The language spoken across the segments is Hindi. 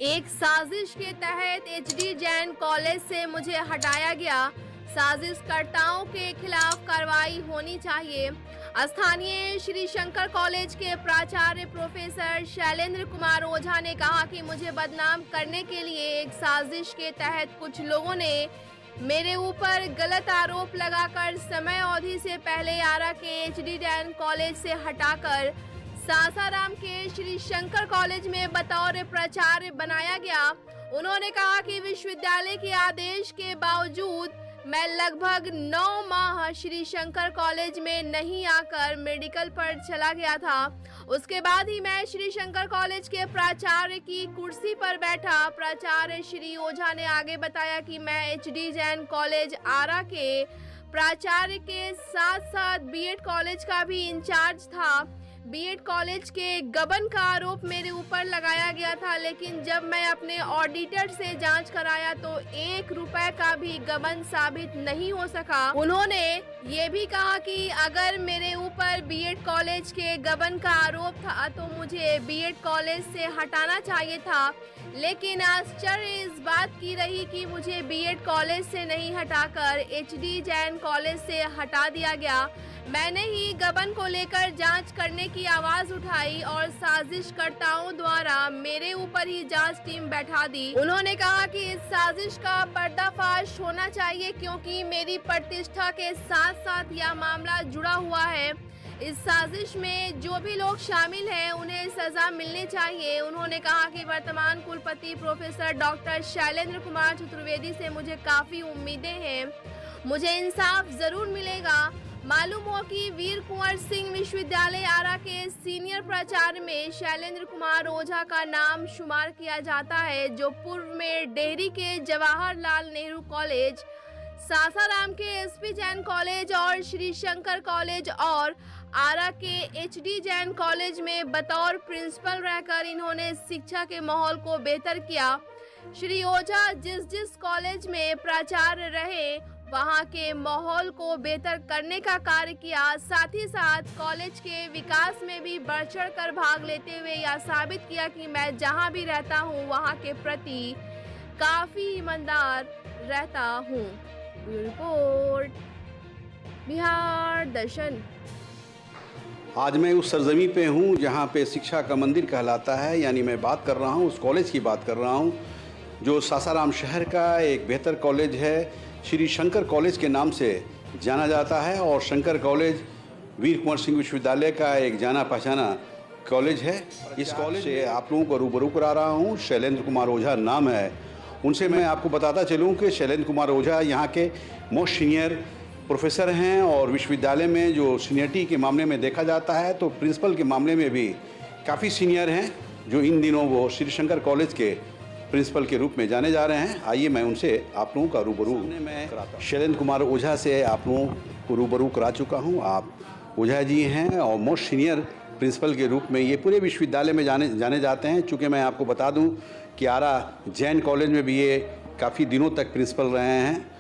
एक साजिश के तहत एचडी जैन कॉलेज से मुझे हटाया गया। साजिशकर्ताओं के खिलाफ कार्रवाई होनी चाहिए। स्थानीय श्री शंकर कॉलेज के प्राचार्य प्रोफेसर शैलेंद्र कुमार ओझा ने कहा कि मुझे बदनाम करने के लिए एक साजिश के तहत कुछ लोगों ने मेरे ऊपर गलत आरोप लगाकर समय अवधि से पहले आरा के एचडी जैन कॉलेज से हटाकर सासाराम के श्री शंकर कॉलेज में बतौर प्राचार्य बनाया गया। उन्होंने कहा कि विश्वविद्यालय के आदेश के बावजूद मैं लगभग 9 माह श्री शंकर कॉलेज में नहीं आकर मेडिकल पर चला गया था। उसके बाद ही मैं श्री शंकर कॉलेज के प्राचार्य की कुर्सी पर बैठा। प्राचार्य श्री ओझा ने आगे बताया कि मैं एचडी जैन कॉलेज आरा के प्राचार्य के साथ साथ बीएड कॉलेज का भी इंचार्ज था। बीएड कॉलेज के गबन का आरोप मेरे ऊपर लगाया गया था, लेकिन जब मैं अपने ऑडिटर से जांच कराया तो 1 रुपए का भी गबन साबित नहीं हो सका। उन्होंने ये भी कहा कि अगर मेरे ऊपर बीएड कॉलेज के गबन का आरोप था तो मुझे बीएड कॉलेज से हटाना चाहिए था, लेकिन आश्चर्य इस बात की रही कि मुझे बीएड कॉलेज से नहीं हटाकर एचडी जैन कॉलेज से हटा दिया गया। मैंने ही गबन को लेकर जांच करने की आवाज उठाई और साजिशकर्ताओं द्वारा मेरे ऊपर ही जांच टीम बैठा दी। उन्होंने कहा कि इस साजिश का पर्दाफाश होना चाहिए क्योंकि मेरी प्रतिष्ठा के साथ साथ यह मामला जुड़ा हुआ है। इस साजिश में जो भी लोग शामिल हैं उन्हें सजा मिलनी चाहिए। उन्होंने कहा कि वर्तमान कुलपति प्रोफेसर डॉक्टर शैलेंद्र कुमार चतुर्वेदी से मुझे काफी उम्मीदें हैं। मुझे इंसाफ जरूर मिलेगा। मालूम हो कि वीर कुंवर सिंह विश्वविद्यालय आरा के सीनियर प्राचार्य में शैलेंद्र कुमार ओझा का नाम शुमार किया जाता है, जो पूर्व में डेहरी के जवाहरलाल नेहरू कॉलेज, सासाराम के एसपी जैन कॉलेज और श्री शंकर कॉलेज और आरा के एचडी जैन कॉलेज में बतौर प्रिंसिपल रहकर इन्होंने शिक्षा के माहौल को बेहतर किया। श्री ओझा जिस कॉलेज में प्राचार्य रहे वहां के माहौल को बेहतर करने का कार्य किया। साथ ही साथ कॉलेज के विकास में भी बढ़ चढ़ कर भाग लेते हुए यह साबित किया कि मैं जहां भी रहता हूं वहां के प्रति काफी ईमानदार रहता हूं। रिपोर्ट बिहार दर्शन। आज मैं उस सरजमी पे हूँ जहाँ पे शिक्षा का मंदिर कहलाता है, यानी मैं बात कर रहा हूँ उस कॉलेज की बात कर रहा हूँ जो सासाराम शहर का एक बेहतर कॉलेज है। श्री शंकर कॉलेज के नाम से जाना जाता है और शंकर कॉलेज वीर कुंवर सिंह विश्वविद्यालय का एक जाना पहचाना कॉलेज है। इस कॉलेज से आप लोगों को रूबरू करा रहा हूँ। शैलेंद्र कुमार ओझा नाम है। उनसे मैं आपको बताता चलूँ कि शैलेंद्र कुमार ओझा यहाँ के मोस्ट सीनियर प्रोफेसर हैं और विश्वविद्यालय में जो सीनियरिटी के मामले में देखा जाता है तो प्रिंसिपल के मामले में भी काफ़ी सीनियर हैं, जो इन दिनों वो श्री शंकर कॉलेज के प्रिंसिपल के रूप में जाने जा रहे हैं। आइए मैं उनसे आप लोगों का रूबरू मैं शैलेंद्र कुमार ओझा से आप लोगों को रूबरू करा चुका हूं। आप ओझा जी हैं और मोस्ट सीनियर प्रिंसिपल के रूप में ये पूरे विश्वविद्यालय में जाने जाते हैं। चूँकि मैं आपको बता दूं कि आरा जैन कॉलेज में भी ये काफ़ी दिनों तक प्रिंसिपल रहे हैं,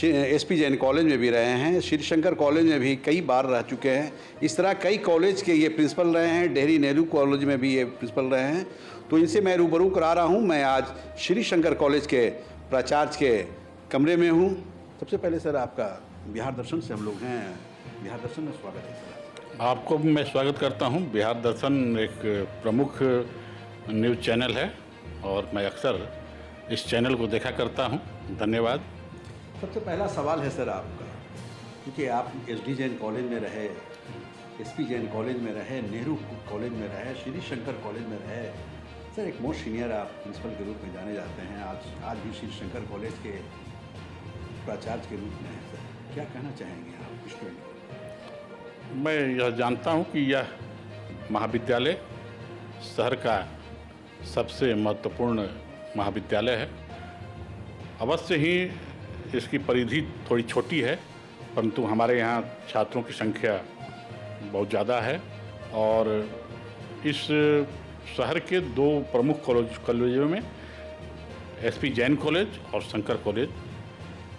एसपी जैन कॉलेज में भी रहे हैं, श्री शंकर कॉलेज में भी कई बार रह चुके हैं। इस तरह कई कॉलेज के ये प्रिंसिपल रहे हैं। डेहरी नेहरू कॉलेज में भी ये प्रिंसिपल रहे हैं। तो इनसे मैं रूबरू करा रहा हूँ। मैं आज श्री शंकर कॉलेज के प्राचार्य के कमरे में हूँ। सबसे पहले सर आपका बिहार दर्शन से हम लोग हैं, बिहार दर्शन में स्वागत है सर। आपको मैं स्वागत करता हूँ। बिहार दर्शन एक प्रमुख न्यूज़ चैनल है और मैं अक्सर इस चैनल को देखा करता हूँ। धन्यवाद। सबसे पहला सवाल है सर आपका, क्योंकि आप एसडी जैन कॉलेज में रहे, एसपी जैन कॉलेज में रहे, नेहरू कॉलेज में रहे, श्री शंकर कॉलेज में रहे, सर एक मोस्ट सीनियर आप प्रिंसिपल के रूप में जाने जाते हैं। आज भी श्री शंकर कॉलेज के प्राचार्य के रूप में हैं सर, क्या कहना चाहेंगे आप इस पर? मैं यह जानता हूँ कि यह महाविद्यालय शहर का सबसे महत्वपूर्ण महाविद्यालय है। अवश्य ही इसकी परिधि थोड़ी छोटी है, परंतु हमारे यहाँ छात्रों की संख्या बहुत ज़्यादा है और इस शहर के 2 प्रमुख कॉलेजों में एसपी जैन कॉलेज और शंकर कॉलेज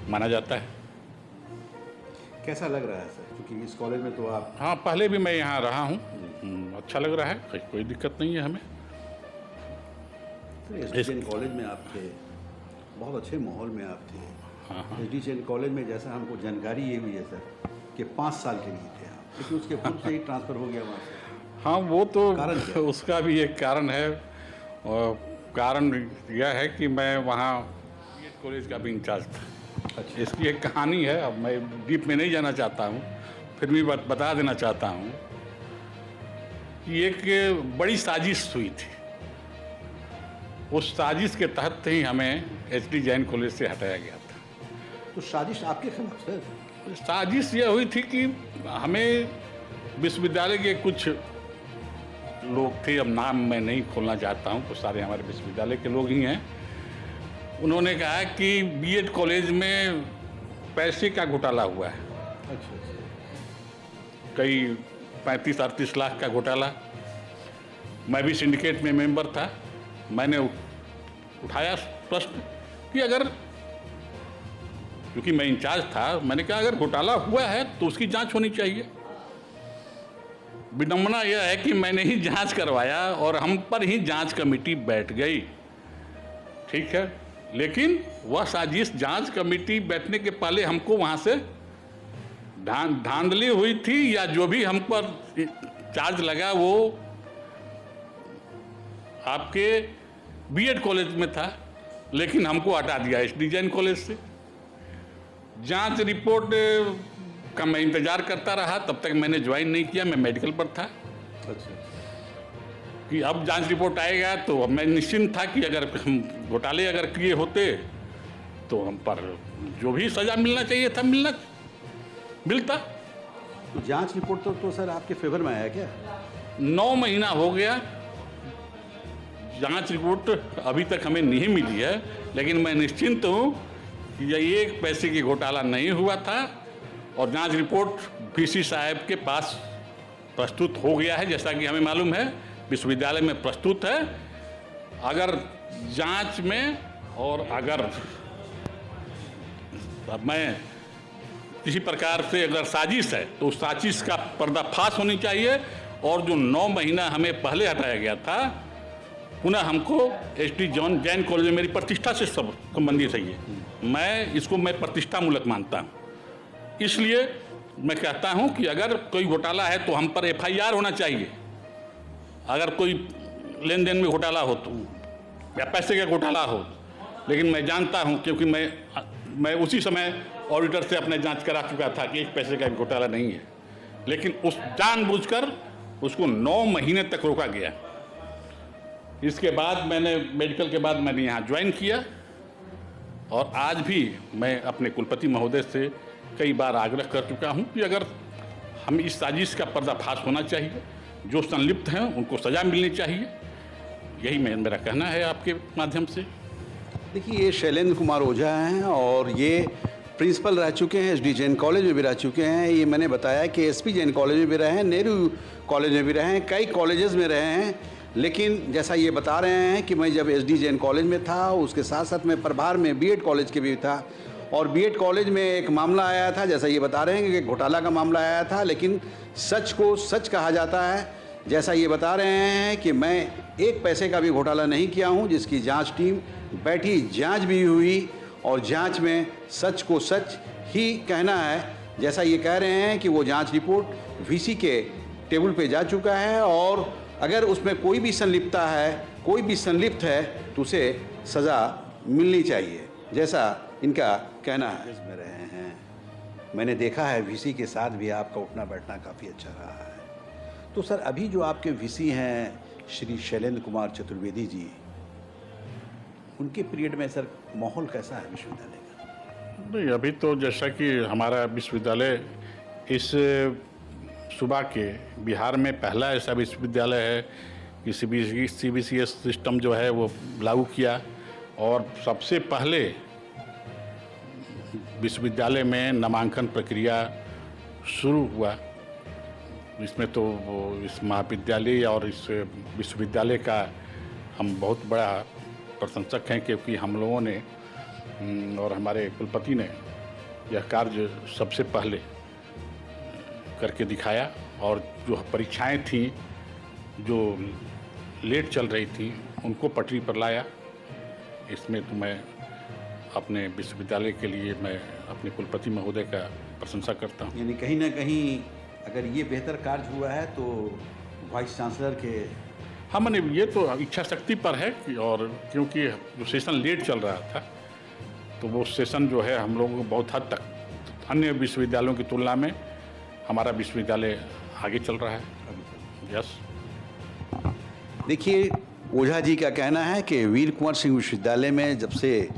माना जाता है। कैसा लग रहा है सर, क्योंकि इस कॉलेज में तो आप? हाँ, पहले भी मैं यहाँ रहा हूँ। अच्छा लग रहा है, कोई दिक्कत नहीं है हमें। एसडीजेएन कॉलेज में आप थे, बहुत अच्छे माहौल में आप थे। एसडीजेएन कॉलेज में जैसा हमको जानकारी ये हुई है सर कि 5 साल के लिए थे आप, लेकिन उसके पूर्व से ही ट्रांसफ़र हो गया वहाँ से। हाँ, वो तो कारण क्या? उसका भी एक कारण है। और कारण यह है कि मैं वहाँ बीएड कॉलेज का भी इंचार्ज था। अच्छा। इसकी एक कहानी है, अब मैं डीप में नहीं जाना चाहता हूँ, फिर भी बता देना चाहता हूँ कि एक बड़ी साजिश हुई थी। उस साजिश के तहत ही हमें एसडीजेएन कॉलेज से हटाया गया था। तो साजिश आपके खिलाफ सर? साजिश यह हुई थी कि हमें विश्वविद्यालय के कुछ लोग थे, अब नाम मैं नहीं खोलना चाहता हूँ, तो सारे हमारे विश्वविद्यालय के लोग ही हैं। उन्होंने कहा कि बीएड कॉलेज में पैसे का घोटाला हुआ है। अच्छा। कई 35-38 लाख का घोटाला। मैं भी सिंडिकेट में मेंबर था। मैंने उठाया प्रश्न कि अगर, क्योंकि मैं इंचार्ज था, मैंने कहा अगर घोटाला हुआ है तो उसकी जांच होनी चाहिए। विडंबना यह है कि मैंने ही जांच करवाया और हम पर ही जांच कमेटी बैठ गई। ठीक है, लेकिन वह साजिश जांच कमेटी बैठने के पहले हमको वहाँ से धांधली हुई थी, या जो भी हम पर चार्ज लगा वो आपके बीएड कॉलेज में था, लेकिन हमको हटा दिया एसडीजेएन कॉलेज से। जांच रिपोर्ट का मैं इंतज़ार करता रहा, तब तक मैंने ज्वाइन नहीं किया, मैं मेडिकल पर था। अच्छा। कि अब जांच रिपोर्ट आएगा तो मैं निश्चिंत था कि अगर हम घोटाले अगर किए होते तो हम पर जो भी सज़ा मिलना चाहिए था मिलता। तो जांच रिपोर्ट तो सर आपके फेवर में आया क्या? 9 महीना हो गया, जांच रिपोर्ट अभी तक हमें नहीं मिली है, लेकिन मैं निश्चिंत हूँ कि यह एक पैसे की घोटाला नहीं हुआ था और जांच रिपोर्ट वीसी साहब के पास प्रस्तुत हो गया है, जैसा कि हमें मालूम है विश्वविद्यालय में प्रस्तुत है। अगर जांच में और अगर मैं किसी प्रकार से अगर साजिश है तो उस साजिश का पर्दाफाश होनी चाहिए, और जो 9 महीना हमें पहले हटाया गया था पुनः हमको एसडीजेएन कॉलेज में मेरी प्रतिष्ठा से संबंधित है। ये मैं प्रतिष्ठामूलक मानता हूँ, इसलिए मैं कहता हूँ कि अगर कोई घोटाला है तो हम पर एफआईआर होना चाहिए। अगर कोई लेन देन में घोटाला हो तो, या पैसे का घोटाला हो, लेकिन मैं जानता हूँ क्योंकि मैं उसी समय ऑडिटर से अपने जांच करा चुका था कि एक पैसे का घोटाला नहीं है, लेकिन उस जानबूझकर उसको 9 महीने तक रोका गया। इसके बाद मैंने मेडिकल के बाद मैंने यहाँ ज्वाइन किया, और आज भी मैं अपने कुलपति महोदय से कई बार आग्रह कर चुका हूँ कि अगर हम इस साजिश का पर्दाफाश होना चाहिए, जो संलिप्त हैं उनको सज़ा मिलनी चाहिए। यही मेरा कहना है आपके माध्यम से। देखिए, ये शैलेंद्र कुमार ओझा हैं और ये प्रिंसिपल रह चुके हैं, एसडीजेएन कॉलेज में भी रह चुके हैं। ये मैंने बताया कि एसपीजेएन कॉलेज में भी रहे हैं, नेहरू कॉलेज में भी रहे हैं, कई कॉलेजेस में रहे हैं। लेकिन जैसा ये बता रहे हैं कि मैं जब एसडीजेएन कॉलेज में था, उसके साथ साथ मैं प्रभार में बीएड कॉलेज के भी था, और बीएड कॉलेज में एक मामला आया था, जैसा ये बता रहे हैं कि घोटाला का मामला आया था, लेकिन सच को सच कहा जाता है। जैसा ये बता रहे हैं कि मैं एक पैसे का भी घोटाला नहीं किया हूँ, जिसकी जांच टीम बैठी, जांच भी हुई, और जांच में सच को सच ही कहना है। जैसा ये कह रहे हैं कि वो जांच रिपोर्ट वीसी के टेबल पे जा चुका है, और अगर उसमें कोई भी संलिप्तता है, कोई भी संलिप्त है, तो उसे सज़ा मिलनी चाहिए, जैसा इनका कहना है। इसमें रहे हैं, मैंने देखा है वीसी के साथ भी आपका उठना बैठना काफ़ी अच्छा रहा है। तो सर, अभी जो आपके वीसी हैं श्री शैलेंद्र कुमार चतुर्वेदी जी, उनके पीरियड में सर माहौल कैसा है विश्वविद्यालय का? नहीं, अभी तो जैसा कि हमारा विश्वविद्यालय इस सूबा के बिहार में पहला ऐसा विश्वविद्यालय है कि सीबीसीएस सिस्टम जो है वो लागू किया, और सबसे पहले विश्वविद्यालय में नामांकन प्रक्रिया शुरू हुआ। इसमें तो वो इस महाविद्यालय और इस विश्वविद्यालय का हम बहुत बड़ा प्रशंसक हैं, क्योंकि हम लोगों ने और हमारे कुलपति ने यह कार्य सबसे पहले करके दिखाया, और जो परीक्षाएं थीं जो लेट चल रही थी उनको पटरी पर लाया। इसमें तो मैं अपने विश्वविद्यालय के लिए मैं अपने कुलपति महोदय का प्रशंसा करता हूँ। यानी कहीं ना कहीं अगर ये बेहतर कार्य हुआ है तो वाइस चांसलर के हाँ, मैंने ये तो इच्छा शक्ति पर है और क्योंकि जो सेशन लेट चल रहा था तो वो सेशन जो है हम लोगों को बहुत हद तक अन्य विश्वविद्यालयों की तुलना में हमारा विश्वविद्यालय आगे चल रहा है। यस। देखिए, ओझा जी का कहना है कि वीर कुंवर सिंह विश्वविद्यालय में जब से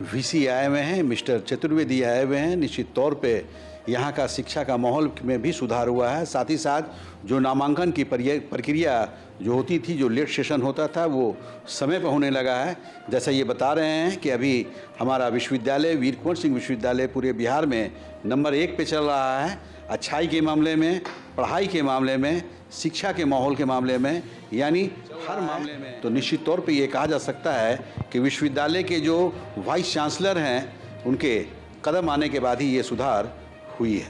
वीसी आए हुए हैं, मिस्टर चतुर्वेदी आए हुए हैं, निश्चित तौर पे यहाँ का शिक्षा का माहौल में भी सुधार हुआ है। साथ ही साथ जो नामांकन की प्रक्रिया जो होती थी, जो लेट सेशन होता था, वो समय पर होने लगा है। जैसा ये बता रहे हैं कि अभी हमारा विश्वविद्यालय वीर कुंवर सिंह विश्वविद्यालय पूरे बिहार में नंबर 1 पे चल रहा है, अच्छाई के मामले में, पढ़ाई के मामले में, शिक्षा के माहौल के मामले में, यानी हर मामले में। तो निश्चित तौर पे ये कहा जा सकता है कि विश्वविद्यालय के जो वाइस चांसलर हैं उनके कदम आने के बाद ही ये सुधार हुई है।